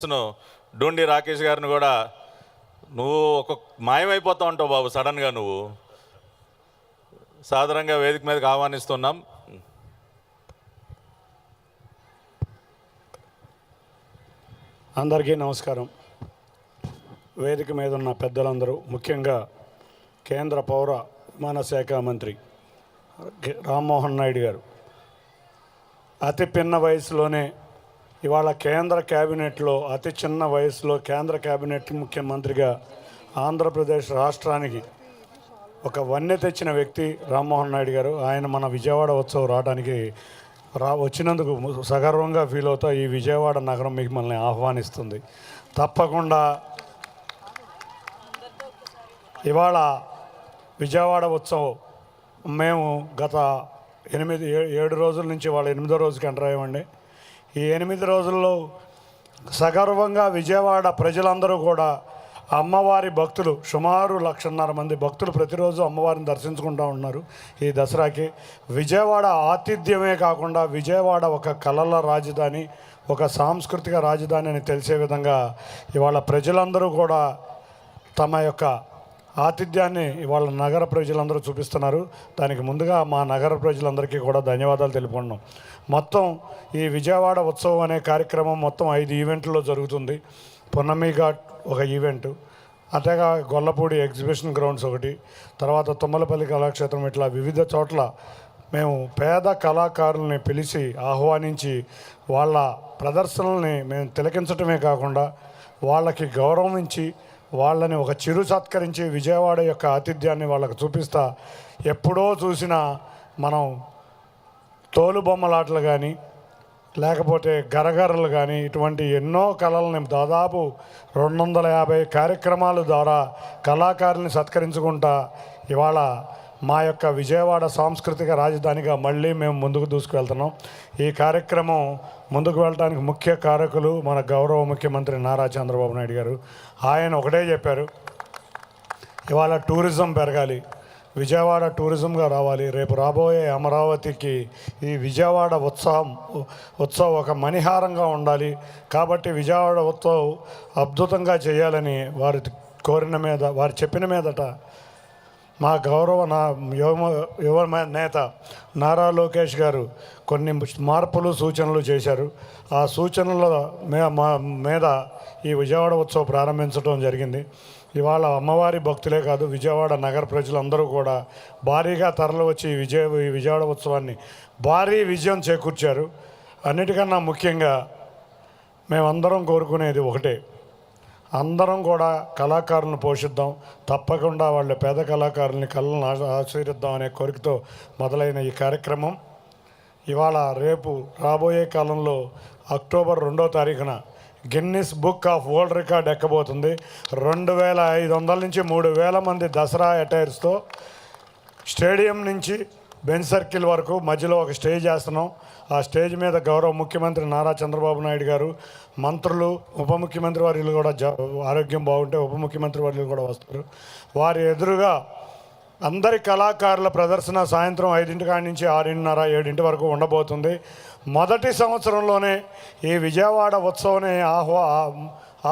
డోండి రాకేష్ గారిని కూడా నువ్వు ఒక మాయమైపోతా ఉంటావు బాబు. సడన్గా నువ్వు సాధారణంగా వేదిక మీదకి ఆహ్వానిస్తున్నాం. అందరికీ నమస్కారం. వేదిక మీద ఉన్న పెద్దలందరూ, ముఖ్యంగా కేంద్ర పౌర విమాన శాఖ మంత్రి రామ్మోహన్ నాయుడు గారు అతి పిన్న వయసులోనే ఇవాళ కేంద్ర క్యాబినెట్లో అతి చిన్న వయసులో కేంద్ర క్యాబినెట్ ముఖ్యమంత్రిగా ఆంధ్రప్రదేశ్ రాష్ట్రానికి ఒక వన్నె తెచ్చిన వ్యక్తి రామ్మోహన్ నాయుడు గారు. ఆయన మన విజయవాడ ఉత్సవం రావడానికి వచ్చినందుకు సగర్వంగా ఫీల్ అవుతా ఈ విజయవాడ నగరం మిమ్మల్ని ఆహ్వానిస్తుంది. తప్పకుండా ఇవాళ విజయవాడ ఉత్సవం మేము గత 7 రోజుల నుంచి వాళ్ళ 8వ రోజుకి ఎంటర్ అయ్యామండి. ఈ 8 రోజుల్లో సగర్వంగా విజయవాడ ప్రజలందరూ కూడా అమ్మవారి భక్తులు, సుమారు 1.5 మంది భక్తులు ప్రతిరోజు అమ్మవారిని దర్శించుకుంటూ ఉన్నారు. ఈ దసరాకి విజయవాడ ఆతిథ్యమే కాకుండా విజయవాడ ఒక కళల రాజధాని, ఒక సాంస్కృతిక రాజధాని అని తెలిసే విధంగా ఇవాళ ప్రజలందరూ కూడా తమ యొక్క ఆతిథ్యాన్ని ఇవాళ నగర ప్రజలందరూ చూపిస్తున్నారు. దానికి ముందుగా మా నగర ప్రజలందరికీ కూడా ధన్యవాదాలు తెలుపుకుంటున్నాం. మొత్తం ఈ విజయవాడ ఉత్సవం అనే కార్యక్రమం మొత్తం 5 ఈవెంట్లలో జరుగుతుంది. పున్నమి ఘాట్ ఒక ఈవెంటు, అదేగా గొల్లపూడి ఎగ్జిబిషన్ గ్రౌండ్స్ ఒకటి, తర్వాత తుమ్మలపల్లి కళాక్షేత్రం, ఇట్లా వివిధ చోట్ల మేము పేద కళాకారుల్ని పిలిచి ఆహ్వానించి వాళ్ళ ప్రదర్శనల్ని మేము తిలకించటమే కాకుండా వాళ్ళకి గౌరవం ఇచ్చి వాళ్ళని ఒక చిరు సత్కరించి విజయవాడ యొక్క ఆతిథ్యాన్ని వాళ్ళకు చూపిస్తా. ఎప్పుడో చూసిన మనం తోలుబొమ్మలాటలు కానీ లేకపోతే గరగరలు కానీ ఇటువంటి ఎన్నో కళలని దాదాపు 250 కార్యక్రమాల ద్వారా కళాకారుల్ని సత్కరించుకుంటా ఇవాళ మా యొక్క విజయవాడ సాంస్కృతిక రాజధానిగా మళ్ళీ మేము ముందుకు దూసుకువెళ్తున్నాం. ఈ కార్యక్రమం ముందుకు వెళ్ళడానికి ముఖ్య కారకులు మన గౌరవ ముఖ్యమంత్రి నారా చంద్రబాబు నాయుడు గారు. ఆయన ఒకటే చెప్పారు, ఇవాళ టూరిజం పెరగాలి, విజయవాడ టూరిజంగా రావాలి. రేపు రాబోయే అమరావతికి ఈ విజయవాడ ఉత్సవం ఒక మణిహారంగా ఉండాలి. కాబట్టి విజయవాడ ఉత్సవం అద్భుతంగా చేయాలని వారు వారు చెప్పిన మీదట మా గౌరవ యువ నేత నారా లోకేష్ గారు కొన్ని మార్పులు సూచనలు చేశారు. ఆ సూచనల మీద ఈ విజయవాడ ఉత్సవం ప్రారంభించడం జరిగింది. ఇవాళ అమ్మవారి భక్తులే కాదు, విజయవాడ నగర ప్రజలందరూ కూడా భారీగా తరలి వచ్చి ఈ విజయవాడ ఉత్సవాన్ని భారీ విజయం చేకూర్చారు. అన్నిటికన్నా ముఖ్యంగా మేమందరం కోరుకునేది ఒకటే, అందరం కూడా కళాకారులను పోషిద్దాం, తప్పకుండా వాళ్ళ పేద కళాకారుల్ని కళలను ఆశీర్వదిద్దాం అనే కోరికతో మొదలైన ఈ కార్యక్రమం ఇవాళ రేపు రాబోయే కాలంలో అక్టోబర్ 2వ తారీఖున Guinness book of world record ఎక్కబోతుంది. 2500 నుంచి 3000 మంది దసరా అటైర్స్తో స్టేడియం నుంచి బెంచ్ సర్కిల్ వరకు మధ్యలో ఒక స్టేజ్ వేస్తున్నాం. ఆ స్టేజ్ మీద గౌరవ ముఖ్యమంత్రి నారా చంద్రబాబు నాయుడు గారు, మంత్రులు, ఉప ముఖ్యమంత్రి వర్యులు కూడా ఆరోగ్యం బాగుంటే ఉప ముఖ్యమంత్రి వర్యులు కూడా వస్తారు. వారి ఎదురుగా అందరి కళాకారుల ప్రదర్శన సాయంత్రం 5 కాడి నుంచి 6:30, 7 వరకు ఉండబోతుంది. మొదటి సంవత్సరంలోనే ఈ విజయవాడ ఉత్సవాన్ని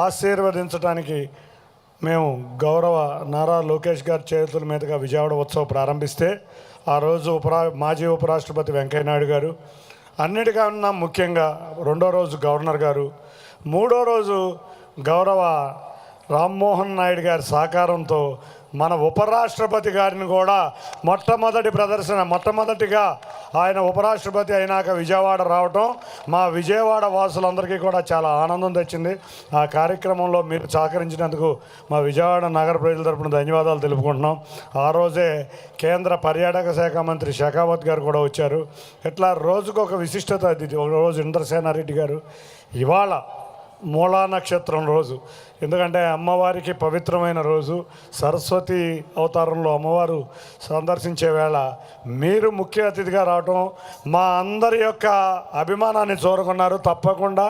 ఆశీర్వదించడానికి మేము గౌరవ నారా లోకేష్ గారి చేతుల మీదుగా విజయవాడ ఉత్సవం ప్రారంభిస్తే ఆ రోజు మాజీ ఉపరాష్ట్రపతి వెంకయ్య నాయుడు గారు, అన్నిటికన్నా ముఖ్యంగా 2వ రోజు గవర్నర్ గారు, 3వ రోజు గౌరవ రామ్మోహన్ నాయుడు గారి సహకారంతో మన ఉపరాష్ట్రపతి గారిని కూడా మొట్టమొదటిగా ఆయన ఉపరాష్ట్రపతి అయినాక విజయవాడ రావటం మా విజయవాడ వాసులందరికీ కూడా చాలా ఆనందం తెచ్చింది. ఆ కార్యక్రమంలో మీరు సహకరించినందుకు మా విజయవాడ నగర ప్రజల తరపున ధన్యవాదాలు తెలుపుకుంటున్నాం. ఆ రోజే కేంద్ర పర్యాటక శాఖ మంత్రి షెకావత్ గారు కూడా వచ్చారు. ఇట్లా రోజుకు ఒక విశిష్టత. ఒక రోజు ఇంద్రసేనారెడ్డి గారు, ఇవాళ మూలా నక్షత్రం రోజు, ఎందుకంటే అమ్మవారికి పవిత్రమైన రోజు, సరస్వతి అవతారంలో అమ్మవారు సందర్శించే వేళ మీరు ముఖ్య అతిథిగా రావటం మా అందరి యొక్క అభిమానాన్ని చూరగొన్నారు. తప్పకుండా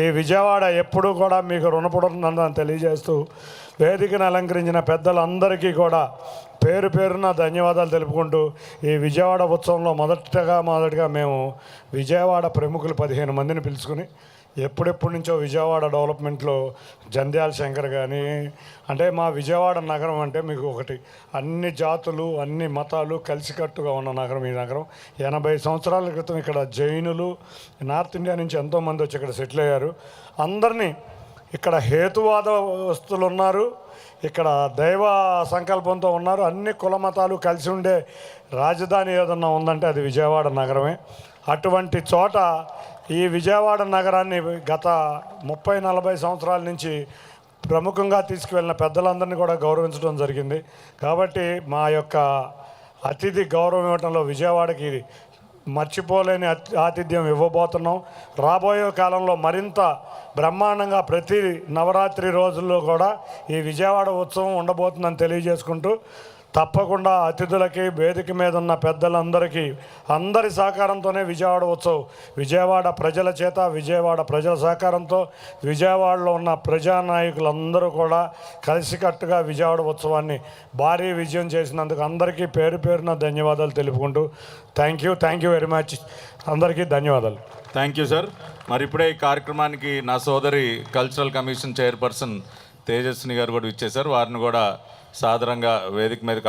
ఈ విజయవాడ ఎప్పుడూ కూడా మీకు రుణపడుతుందని తెలియజేస్తూ వేదికను అలంకరించిన పెద్దలందరికీ కూడా పేరు పేరున ధన్యవాదాలు తెలుపుకుంటూ ఈ విజయవాడ ఉత్సవంలో మొదటిగా మేము విజయవాడ ప్రముఖులు 15 మందిని పిలుచుకుని ఎప్పుడెప్పటి నుంచో విజయవాడ డెవలప్మెంట్లో జంధ్యాల శంకర్ కానీ, అంటే మా విజయవాడ నగరం అంటే మీకు ఒకటి, అన్ని జాతులు అన్ని మతాలు కలిసికట్టుగా ఉన్న నగరం ఈ నగరం. 80 సంవత్సరాల క్రితం ఇక్కడ జైనులు నార్త్ ఇండియా నుంచి ఎంతోమంది వచ్చి ఇక్కడ సెటిల్ అయ్యారు. అందరినీ ఇక్కడ హేతువాద వస్తువులు ఉన్నారు, ఇక్కడ దైవ సంకల్పంతో ఉన్నారు. అన్ని కుల మతాలు కలిసి ఉండే రాజధాని ఏదన్నా ఉందంటే అది విజయవాడ నగరమే. అటువంటి చోట ఈ విజయవాడ నగరాన్ని గత 30-40 సంవత్సరాల నుంచి ప్రముఖంగా తీసుకువెళ్ళిన పెద్దలందరినీ కూడా గౌరవించడం జరిగింది. కాబట్టి మా యొక్క అతిథి గౌరవం ఇవ్వడంలో విజయవాడకి మర్చిపోలేని ఆతిథ్యం ఇవ్వబోతున్నాం. రాబోయే కాలంలో మరింత బ్రహ్మాండంగా ప్రతి నవరాత్రి రోజుల్లో కూడా ఈ విజయవాడ ఉత్సవం ఉండబోతుందని తెలియజేసుకుంటూ, తప్పకుండా అతిథులకి వేదిక మీద ఉన్న పెద్దలందరికీ అందరి సహకారంతోనే విజయవాడ ఉత్సవం, విజయవాడ ప్రజల చేత విజయవాడ ప్రజల సహకారంతో విజయవాడలో ఉన్న ప్రజానాయకులందరూ కూడా కలిసికట్టుగా విజయవాడ ఉత్సవాన్ని భారీ విజయం చేసినందుకు అందరికీ పేరు పేరున ధన్యవాదాలు తెలుపుకుంటూ థ్యాంక్ యూ వెరీ మచ్. అందరికీ ధన్యవాదాలు. Thank you sir. మరి ఇప్పుడే ఈ కార్యక్రమానికి నా సోదరి కల్చరల్ కమిషన్ చైర్పర్సన్ తేజస్విని గారు కూడా ఇచ్చేశారు. వారిని కూడా సాదరంగా వేదిక మీదకి